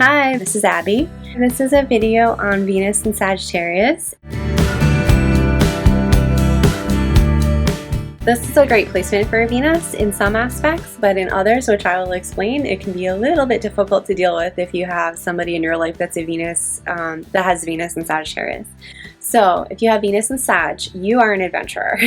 Hi, this is Abby. This is a video on Venus and Sagittarius. This is a great placement for Venus in some aspects, but in others, which I will explain, it can be a little bit difficult to deal with if you have somebody in your life that's a Venus, that has Venus and Sagittarius. So if you have Venus and Sag, you are an adventurer.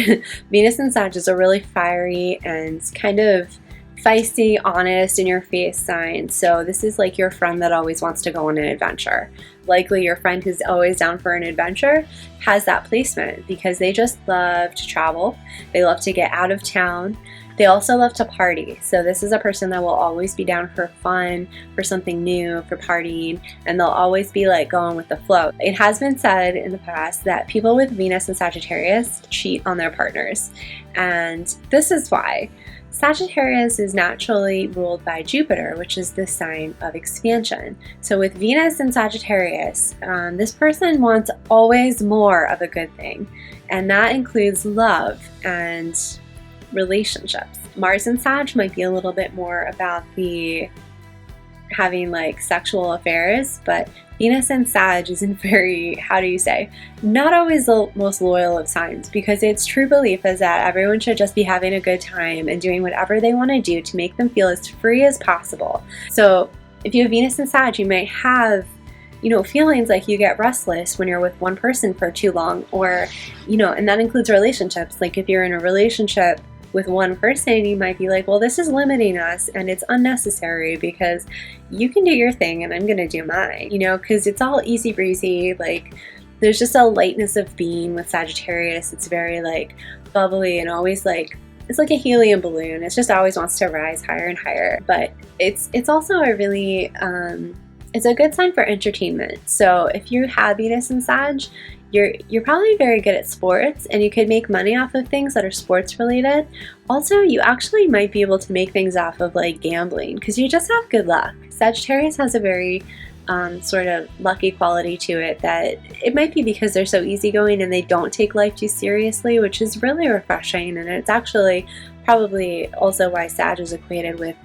Venus and Sag is a really fiery and kind of feisty, honest, in your face sign. So this is like your friend that always wants to go on an adventure. Likely your friend who's always down for an adventure has that placement because they just love to travel. They love to get out of town. They also love to party. So this is a person that will always be down for fun, for something new, for partying, and they'll always be like going with the flow. It has been said in the past that people with Venus and Sagittarius cheat on their partners. And this is why. Sagittarius is naturally ruled by Jupiter, which is the sign of expansion. So with Venus and Sagittarius, this person wants always more of a good thing, and that includes love and relationships. Mars and Sag might be a little bit more about the having like sexual affairs, but Venus and Sag isn't very, not always the most loyal of signs, because its true belief is that everyone should just be having a good time and doing whatever they want to do to make them feel as free as possible. So if you have Venus and Sag, you might have, feelings like you get restless when you're with one person for too long, or, and that includes relationships. Like if you're in a relationship with one person, you might be like, well, this is limiting us and it's unnecessary because you can do your thing and I'm going to do mine, because it's all easy breezy. Like there's just a lightness of being with Sagittarius. It's very like bubbly and always like, it's like a helium balloon. It just always wants to rise higher and higher. But it's also a really, it's a good sign for entertainment. So if you have Venus and Sag, you're probably very good at sports and you could make money off of things that are sports related. Also, you actually might be able to make things off of like gambling because you just have good luck. Sagittarius has a very sort of lucky quality to it, that it might be because they're so easygoing and they don't take life too seriously, which is really refreshing. And it's actually probably also why Sag is equated with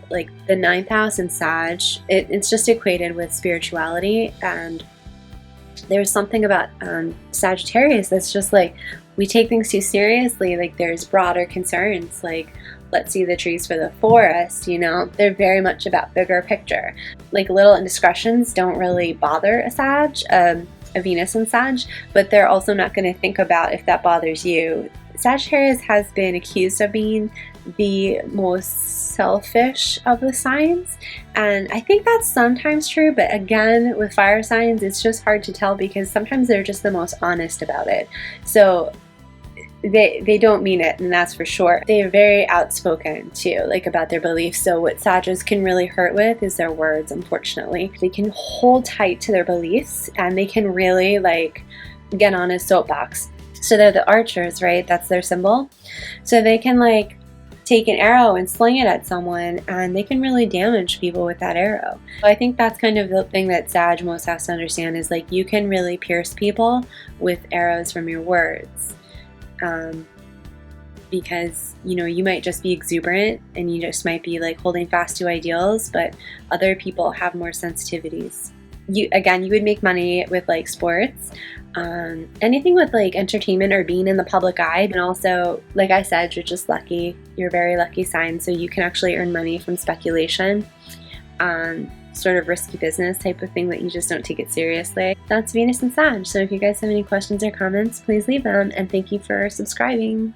like the 9th house in Sag. It's just equated with spirituality, and there's something about Sagittarius that's just like, we take things too seriously. Like there's broader concerns, like let's see the trees for the forest, they're very much about bigger picture. Like little indiscretions don't really bother a Sag, a Venus and Sag, but they're also not going to think about if that bothers you. Sagittarius has been accused of being the most selfish of the signs, and I think that's sometimes true, but again, with fire signs, it's just hard to tell because sometimes they're just the most honest about it. So they don't mean it, and that's for sure. They're very outspoken too, like about their beliefs. So what Sagittarius can really hurt with is their words, unfortunately. They can hold tight to their beliefs and they can really like get on a soapbox. So they're the archers, right? That's their symbol. So they can like take an arrow and sling it at someone and they can really damage people with that arrow. So I think that's kind of the thing that Sag most has to understand, is like you can really pierce people with arrows from your words. Because you might just be exuberant and you just might be like holding fast to ideals, but other people have more sensitivities. You would make money with like sports, anything with like entertainment or being in the public eye. And also, like I said, you're just lucky. You're a very lucky sign, so you can actually earn money from speculation, sort of risky business type of thing that you just don't take it seriously. That's Venus and Sag. So if you guys have any questions or comments, please leave them, and thank you for subscribing.